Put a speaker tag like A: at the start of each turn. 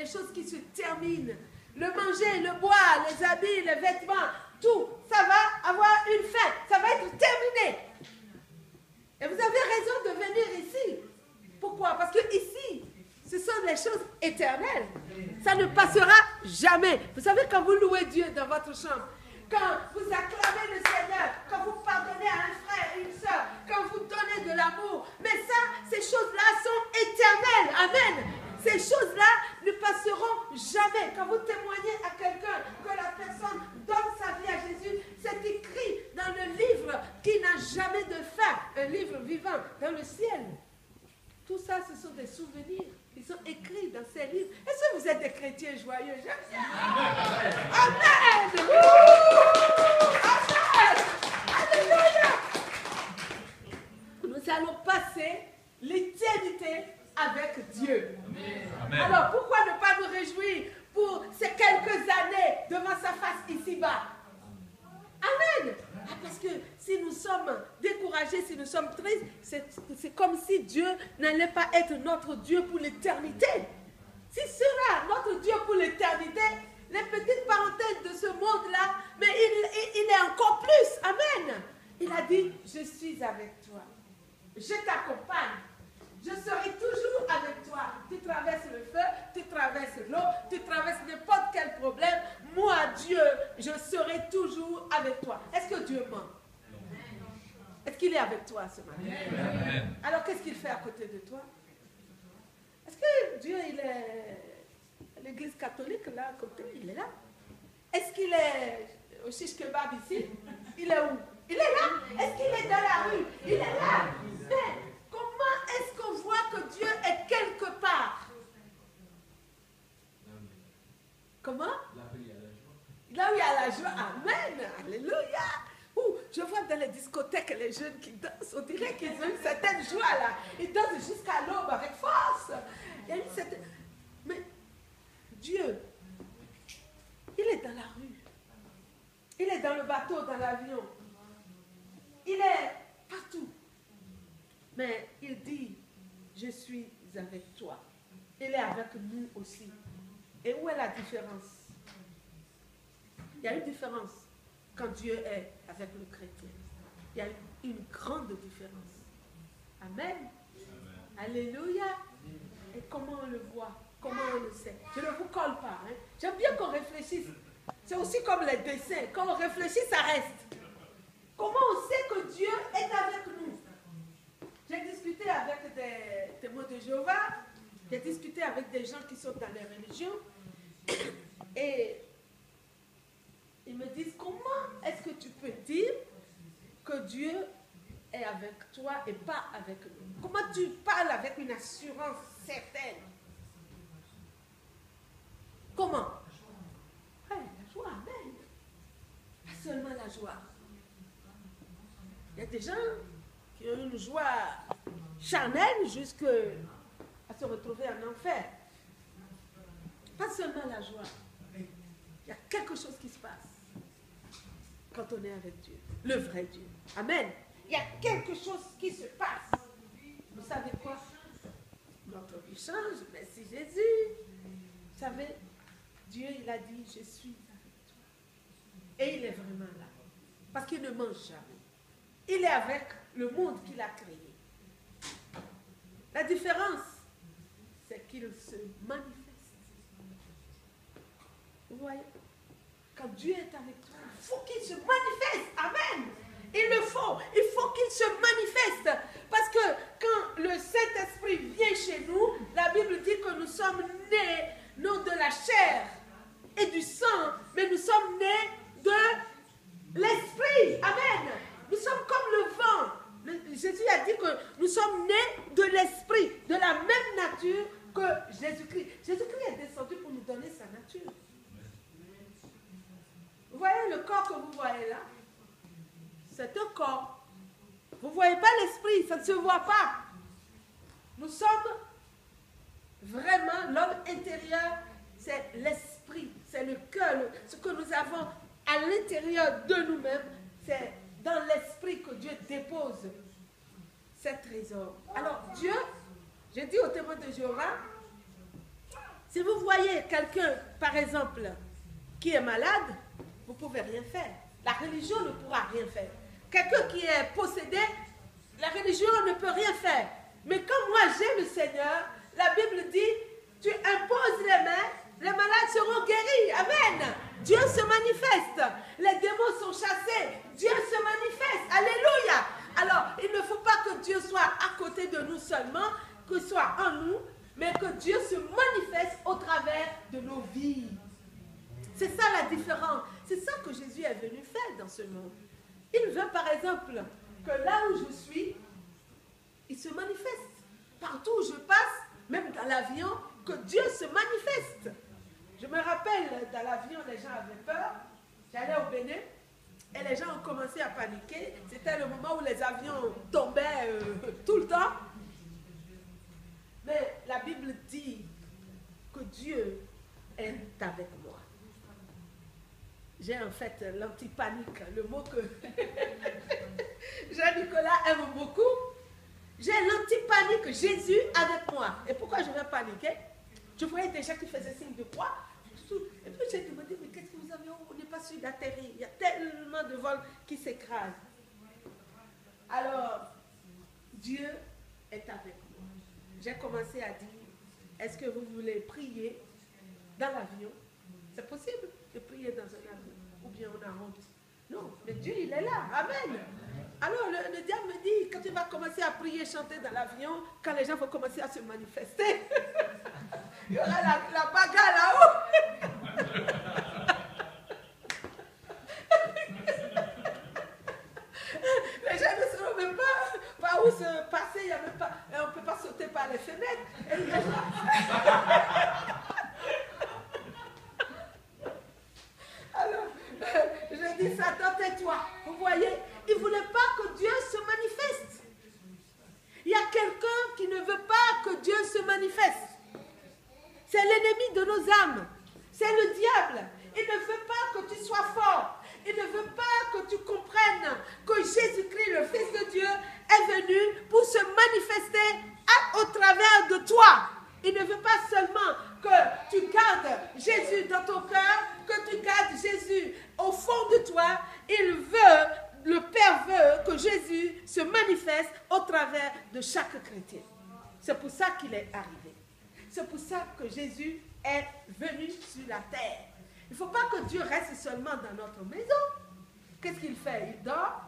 A: choses qui se terminent. Le manger, le boire, les habits, les vêtements, tout, ça va avoir une fin. Ça va être terminé. Et vous avez raison de venir ici. Pourquoi? Parce que ici, ce sont les choses éternelles. Ça ne passera jamais. Vous savez, quand vous louez Dieu dans votre chambre, quand vous acclamez le Seigneur, quand vous pardonnez à un frère et une soeur, quand vous donnez de l'amour, mais ça, ces choses-là sont éternelles. Amen. Ces choses-là ne passeront jamais. Quand vous témoignez à quelqu'un que la personne donne sa vie à Jésus, c'est écrit dans le livre qui n'a jamais de fin, un livre vivant dans le ciel. Tout ça, ce sont des souvenirs. Ils sont écrits dans ces livres. Est-ce que vous êtes des chrétiens joyeux? J'aime bien. Amen. Amen. Alléluia. Nous allons passer l'éternité avec Dieu. Amen. Alors, pourquoi ne pas nous réjouir pour ces quelques années devant sa face ici-bas? Amen. Ah, parce que si nous sommes découragés, si nous sommes tristes, c'est comme si Dieu n'allait pas être notre Dieu pour l'éternité. S'il sera notre Dieu pour l'éternité, les petites parenthèses de ce monde-là, mais il est encore plus. Amen. Il a dit, je suis avec toi. Je t'accompagne. Je serai toujours avec toi. Tu traverses le feu, tu traverses l'eau, tu traverses n'importe quel problème. Moi, Dieu, je serai toujours avec toi. Est-ce que Dieu ment? Est-ce qu'il est avec toi ce matin? Amen. Alors, qu'est-ce qu'il fait à côté de toi? Est-ce que Dieu, il est à l'église catholique, là, à côté? Il est là. Est-ce qu'il est au shish kebab ici? Il est où? Il est là. Est-ce qu'il est dans la rue? Il est là. Mais comment est-ce qu'on voit que Dieu est quelque part? Comment? Là où il y a la joie. Amen. Alléluia. Je vois dans les discothèques les jeunes qui dansent. On dirait qu'ils ont une certaine joie là. Ils dansent jusqu'à l'aube avec force. Il y a une certaine... Mais Dieu, il est dans la rue. Il est dans le bateau, dans l'avion. Il est partout. Mais il dit, je suis avec toi. Il est avec nous aussi. Et où est la différence? Il y a une différence quand Dieu est avec le chrétien. Il y a une grande différence. Amen. Alléluia. Et comment on le voit? Comment on le sait? Je ne vous colle pas. Hein? J'aime bien qu'on réfléchisse. C'est aussi comme les dessins. Quand on réfléchit, ça reste. Comment on sait que Dieu est avec nous? J'ai discuté avec des témoins de Jéhovah. J'ai discuté avec des gens qui sont dans les religions. Et ils me disent, comment est-ce que tu peux dire que Dieu est avec toi et pas avec nous? Comment tu parles avec une assurance certaine? Comment? La joie, amen. Pas seulement la joie. Il y a des gens qui ont une joie charnelle jusqu'à se retrouver en enfer. Pas seulement la joie. Il y a quelque chose qui se passe quand on est avec Dieu, le vrai Dieu. Amen. Il y a quelque chose qui se passe. Vous savez quoi? Notre vie change. Merci Jésus. Vous savez, Dieu, il a dit, je suis avec toi. Et il est vraiment là. Parce qu'il ne mange jamais. Il est avec le monde qu'il a créé. La différence, c'est qu'il se manifeste. Vous voyez? Quand Dieu est avec toi, il faut qu'il se manifeste. Amen. Il le faut. Il faut qu'il se manifeste. Parce que quand le Saint-Esprit vient chez nous, la Bible dit que nous sommes nés, non de la chair et du sang, mais nous sommes nés de l'Esprit. Amen. Nous sommes comme le vent. Jésus a dit que nous sommes nés de l'Esprit, de la même nature que Jésus-Christ. Jésus-Christ est descendu pour nous donner sa nature. Vous voyez le corps que vous voyez là? C'est un corps. Vous ne voyez pas l'esprit, ça ne se voit pas. Nous sommes vraiment, l'homme intérieur, c'est l'esprit, c'est le cœur, ce que nous avons à l'intérieur de nous-mêmes, c'est dans l'esprit que Dieu dépose ces trésors. Alors Dieu, j'ai dit au témoin de Jéhovah, Si vous voyez quelqu'un, par exemple, qui est malade, vous ne pouvez rien faire. La religion ne pourra rien faire. Quelqu'un qui est possédé, la religion ne peut rien faire. Mais comme moi j'ai le Seigneur, la Bible dit, tu imposes les mains, les malades seront guéris. Amen. Dieu se manifeste. Les démons sont chassés. Dieu se manifeste. Alléluia. Alors, il ne faut pas que Dieu soit à côté de nous seulement, qu'il soit en nous, mais que Dieu se manifeste au travers de nos vies. C'est ça la différence. C'est ça que Jésus est venu faire dans ce monde. Il veut par exemple que là où je suis, il se manifeste. Partout où je passe, même dans l'avion, que Dieu se manifeste. Je me rappelle, dans l'avion, les gens avaient peur. J'allais au Bénin et les gens ont commencé à paniquer. C'était le moment où les avions tombaient tout le temps. Mais la Bible dit que Dieu est avec moi. J'ai en fait l'anti-panique, le mot que Jean-Nicolas aime beaucoup. J'ai l'anti-panique, Jésus avec moi. Et pourquoi je vais paniquer? Je voyais des gens qui faisaient signe de croix. Et puis j'ai demandé, mais qu'est-ce que vous avez? On n'est pas sûr d'atterrir. Il y a tellement de vols qui s'écrasent. Alors, Dieu est avec moi. J'ai commencé à dire, est-ce que vous voulez prier dans l'avion? C'est possible de prier dans un avion. Ou bien on a honte. Non, mais Dieu, il est là. Amen. Alors, le diable me dit, quand tu vas commencer à prier, chanter dans l'avion, quand les gens vont commencer à se manifester, il y aura la bagarre là-haut. Les gens ne sauront même pas par où se passer, il y a même pas, on ne peut pas sauter par les fenêtres. Alors, je dis, Satan, tais-toi. Vous voyez, il ne voulait pas que Dieu se manifeste. Il y a quelqu'un qui ne veut pas que Dieu se manifeste. C'est l'ennemi de nos âmes. C'est le diable. Il ne veut pas que tu sois fort. Il ne veut pas que tu comprennes que Jésus-Christ, le Fils de Dieu, est venu pour se manifester au travers de toi. Il ne veut pas seulement que tu gardes Jésus dans ton cœur, que tu gardes Jésus au fond de toi. Il veut, le Père veut que Jésus se manifeste au travers de chaque chrétien. C'est pour ça qu'il est arrivé. C'est pour ça que Jésus est venu sur la terre. Il ne faut pas que Dieu reste seulement dans notre maison. Qu'est-ce qu'il fait? Il dort,